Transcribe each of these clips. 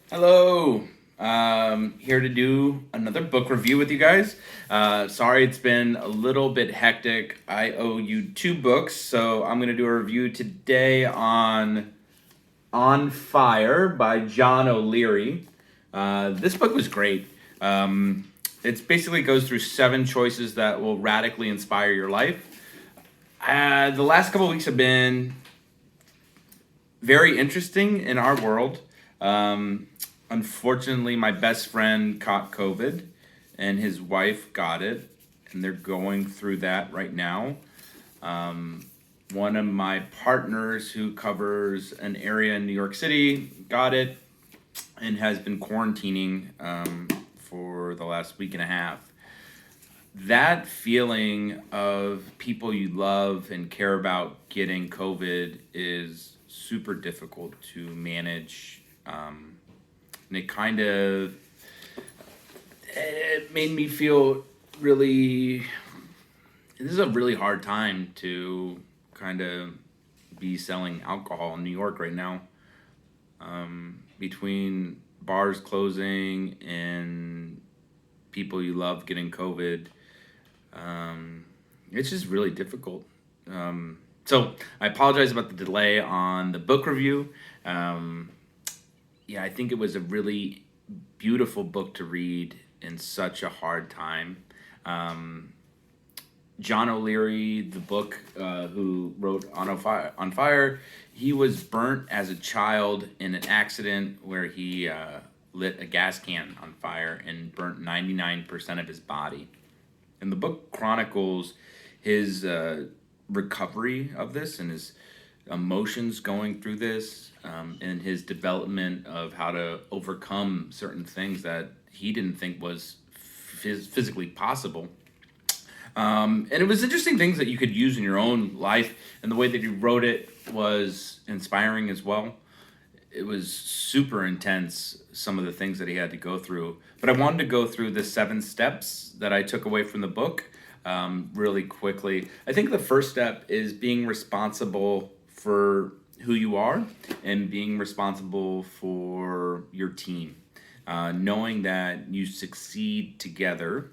Hello. Here to do another book review with you guys. Sorry it's been a little bit hectic. I owe you two books, so I'm going to do a review today On Fire by John O'Leary. This book was great. It basically goes through 7 choices that will radically inspire your life. The last couple of weeks have been very interesting in our world. Um, Unfortunately, my best friend caught COVID, and his wife got it, and they're going through that right now. One of my partners who covers an area in New York City got it and has been quarantining for the last week and a half. That feeling of people you love and care about getting COVID is super difficult to manage. And it made me feel really, this is a really hard time to kind of be selling alcohol in New York right now. Between bars closing and people you love getting COVID, it's just really difficult. So I apologize about the delay on the book review. Um, yeah, I think it was a really beautiful book to read in such a hard time. Um, John O'Leary, the book, who wrote On Fire, he was burnt as a child in an accident where he lit a gas can on fire and burnt 99% of his body. And the book chronicles his recovery of this and his emotions going through this, and his development of how to overcome certain things that he didn't think was physically possible. And it was interesting things that you could use in your own life, and the way that he wrote it was inspiring as well. It was super intense, some of the things that he had to go through. But I wanted to go through the 7 steps that I took away from the book really quickly. I think the first step is being responsible for who you are and being responsible for your team. Knowing that you succeed together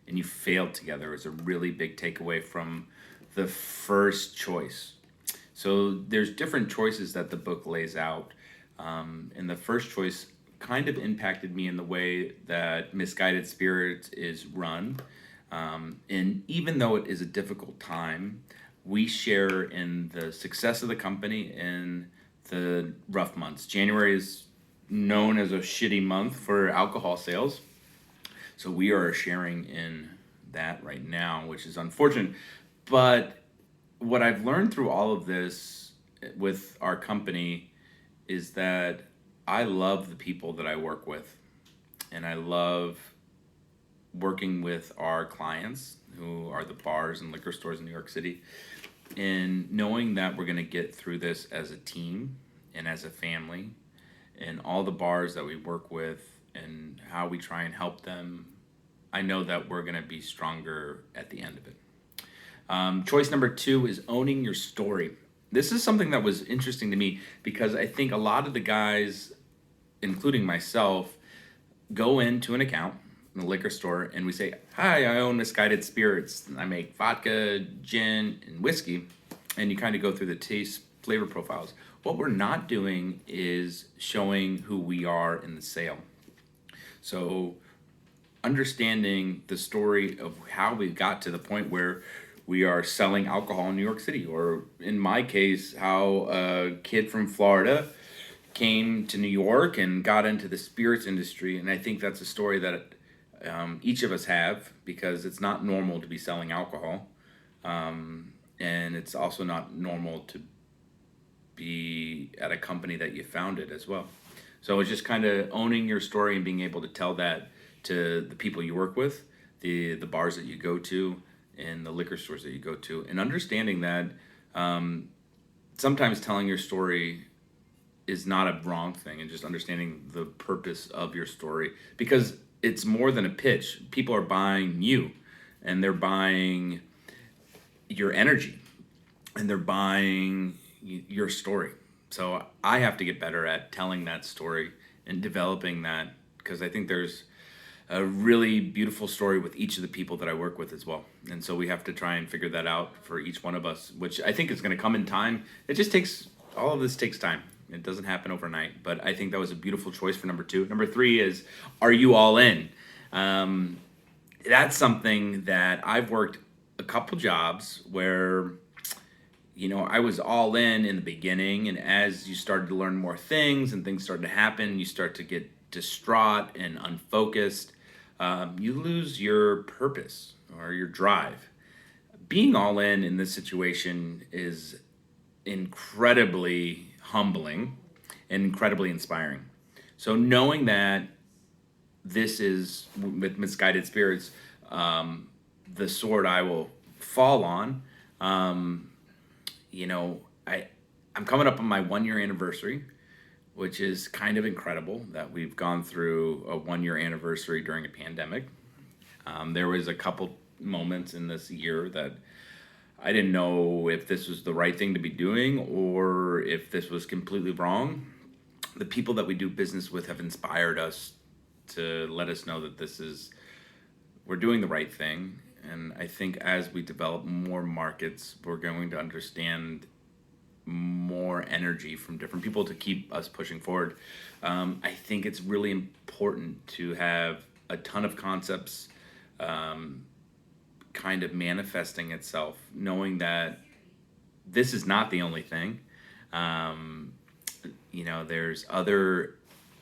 and you fail together is a really big takeaway from the first choice. So there's different choices that the book lays out. And the first choice kind of impacted me in the way that Misguided Spirits is run. And even though it is a difficult time, we share in the success of the company in the rough months. January is known as a shitty month for alcohol sales. So we are sharing in that right now, which is unfortunate. But what I've learned through all of this with our company is that I love the people that I work with, and I love working with our clients who are the bars and liquor stores in New York City, and knowing that we're going to get through this as a team and as a family, and all the bars that we work with and how we try and help them. I know that we're going to be stronger at the end of it. Choice number 2 is owning your story. This is something that was interesting to me because I think a lot of the guys, including myself, go into an account in the liquor store and we say, "Hi, I own Misguided Spirits. I make vodka, gin, and whiskey." And you kind of go through the taste flavor profiles. What we're not doing is showing who we are in the sale. So understanding the story of how we got to the point where we are selling alcohol in New York City, or in my case, how a kid from Florida came to New York and got into the spirits industry. And I think that's a story that each of us have, because it's not normal to be selling alcohol. And it's also not normal to be at a company that you founded as well. So it's just kind of owning your story and being able to tell that to the people you work with, the bars that you go to, and the liquor stores that you go to, and understanding that sometimes telling your story is not a wrong thing, and just understanding the purpose of your story, because it's more than a pitch. People are buying you, and they're buying your energy, and they're buying your story. So I have to get better at telling that story and developing that, because I think there's a really beautiful story with each of the people that I work with as well. And so we have to try and figure that out for each one of us, which I think is going to come in time. It just takes, all of this takes time. It doesn't happen overnight, but I think that was a beautiful choice for number two. Number three is, are you all in? Um, that's something that I've worked a couple jobs where, I was all in the beginning, and as you started to learn more things and things started to happen, you start to get distraught and unfocused. You lose your purpose or your drive. Being all in this situation is incredibly humbling and incredibly inspiring. So knowing that this is, with Misguided Spirits, the sword I will fall on. Um, you know, I I'm coming up on my 1 year anniversary, which is kind of incredible that we've gone through a 1 year anniversary during a pandemic. There was a couple moments in this year that I didn't know if this was the right thing to be doing or if this was completely wrong. The people that we do business with have inspired us to let us know that we're doing the right thing. And I think as we develop more markets, we're going to understand more energy from different people to keep us pushing forward. I think it's really important to have a ton of concepts um, kind of manifesting itself, knowing that this is not the only thing. Um, there's other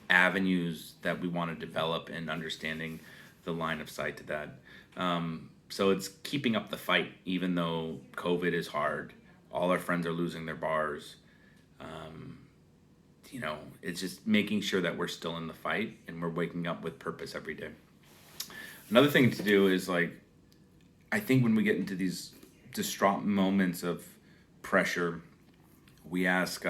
avenues that we want to develop, and understanding the line of sight to that. So it's keeping up the fight, even though COVID is hard. All our friends are losing their bars. Um, it's just making sure that we're still in the fight and we're waking up with purpose every day. Another thing to do is, like, I think when we get into these distraught moments of pressure, we ask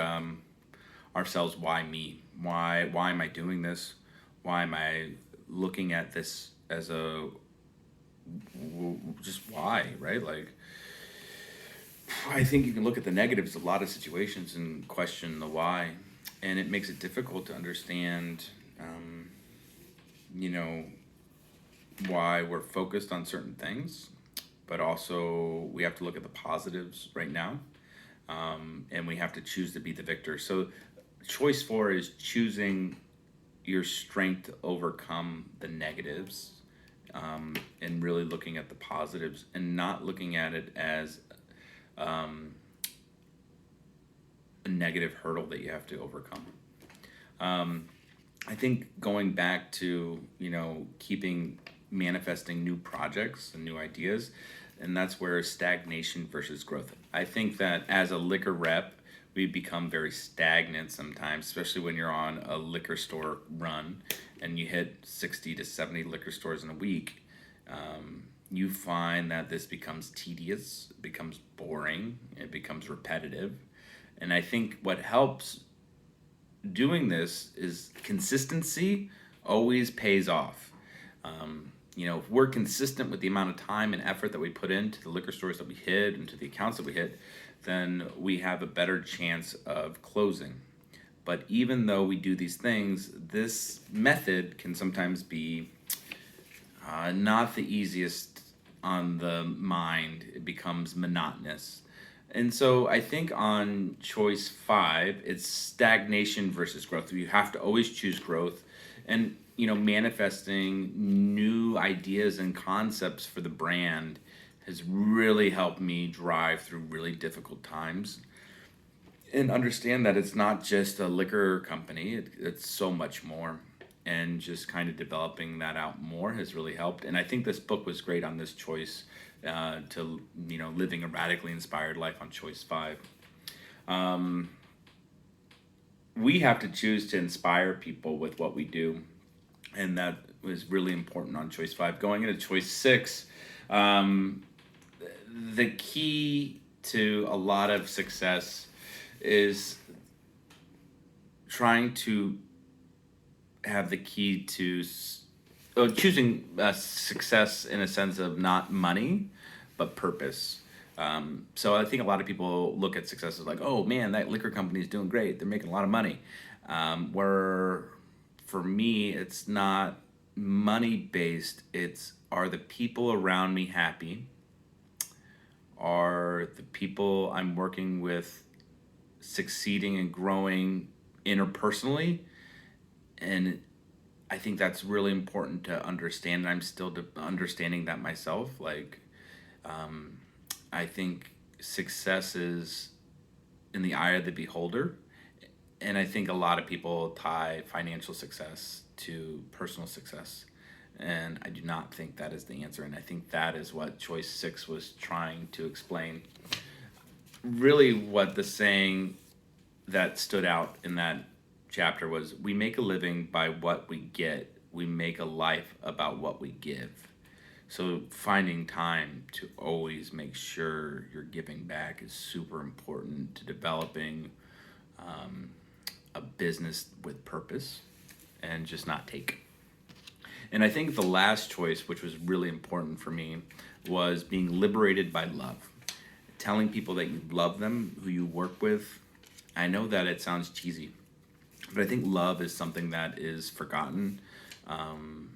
ourselves, why me? Why am I doing this? Why am I looking at this as just why, right? Like, I think you can look at the negatives of a lot of situations and question the why, and it makes it difficult to understand, you know, why we're focused on certain things, but also we have to look at the positives right now, and we have to choose to be the victor. So, choice four is choosing your strength to overcome the negatives, and really looking at the positives and not looking at it as um, a negative hurdle that you have to overcome. I think going back to, keeping manifesting new projects and new ideas, and that's where stagnation versus growth. I think that as a liquor rep, we become very stagnant sometimes, especially when you're on a liquor store run and you hit 60 to 70 liquor stores in a week. You find that this becomes tedious, it becomes boring, it becomes repetitive. And I think what helps doing this is consistency always pays off. If we're consistent with the amount of time and effort that we put into the liquor stores that we hit and to the accounts that we hit, then we have a better chance of closing. But even though we do these things, this method can sometimes be not the easiest on the mind. It becomes monotonous. And so I think on choice five, it's stagnation versus growth. You have to always choose growth, and manifesting new ideas and concepts for the brand has really helped me drive through really difficult times and understand that it's not just a liquor company, it's so much more. And just kind of developing that out more has really helped. And I think this book was great on this choice, to, living a radically inspired life on choice five. We have to choose to inspire people with what we do. And that was really important on choice five. Going into choice six, the key to a lot of success is trying to have the key to choosing success in a sense of not money, but purpose. So I think a lot of people look at success as like, oh man, that liquor company is doing great. They're making a lot of money. Where for me, it's not money based. It's, are the people around me happy? Are the people I'm working with succeeding and growing interpersonally? And I think that's really important to understand. I'm still understanding that myself. Like, um, I think success is in the eye of the beholder. And I think a lot of people tie financial success to personal success. And I do not think that is the answer. And I think that is what Choice 6 was trying to explain. Really, what the saying that stood out in that chapter was, we make a living by what we get, we make a life about what we give. So finding time to always make sure you're giving back is super important to developing um, a business with purpose and just not take. And I think the last choice, which was really important for me, was being liberated by love. Telling people that you love them, who you work with. I know that it sounds cheesy, but I think love is something that is forgotten, um,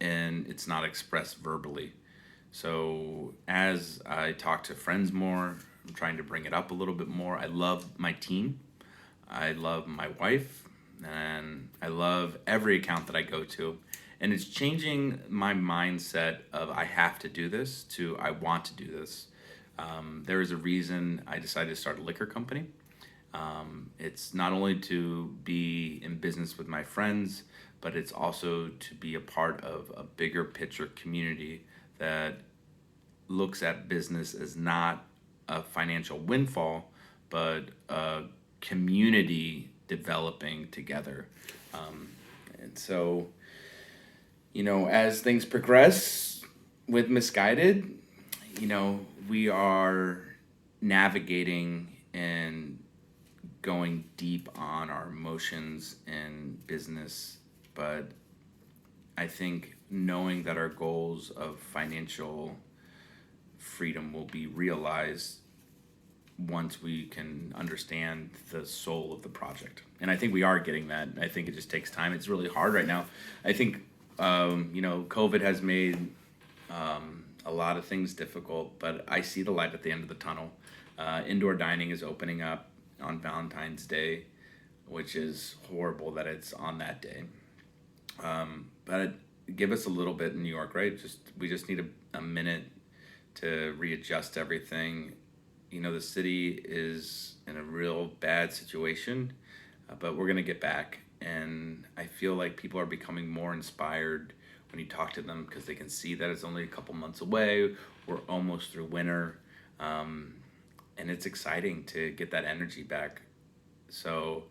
and it's not expressed verbally. So as I talk to friends more, I'm trying to bring it up a little bit more. I love my team. I love my wife, and I love every account that I go to. And it's changing my mindset of, I have to do this, to I want to do this. There is a reason I decided to start a liquor company. It's not only to be in business with my friends, but it's also to be a part of a bigger picture community that looks at business as not a financial windfall, but a community developing together. And so, as things progress with Misguided, we are navigating and going deep on our emotions in business. But I think knowing that our goals of financial freedom will be realized once we can understand the soul of the project. And I think we are getting that. I think it just takes time. It's really hard right now. I think, COVID has made a lot of things difficult, but I see the light at the end of the tunnel. Indoor dining is opening up on Valentine's Day, which is horrible that it's on that day. But give us a little bit in New York, right? We just need a minute to readjust everything. The city is in a real bad situation, but we're gonna get back. And I feel like people are becoming more inspired when you talk to them, because they can see that it's only a couple months away. We're almost through winter, and it's exciting to get that energy back. So,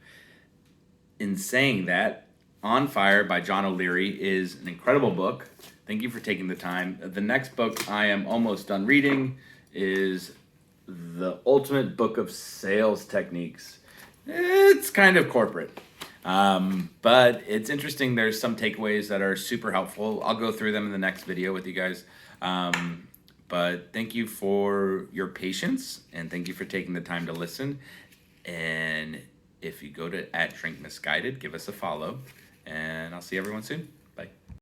in saying that, On Fire by John Oleary is an incredible book. Thank you for taking the time. The next book I am almost done reading is The Ultimate Book of Sales Techniques. It's kind of corporate, but it's interesting. There's some takeaways that are super helpful. I'll go through them in the next video with you guys. But thank you for your patience, and thank you for taking the time to listen. And if you go to @DrinkMisguided, give us a follow, and I'll see everyone soon.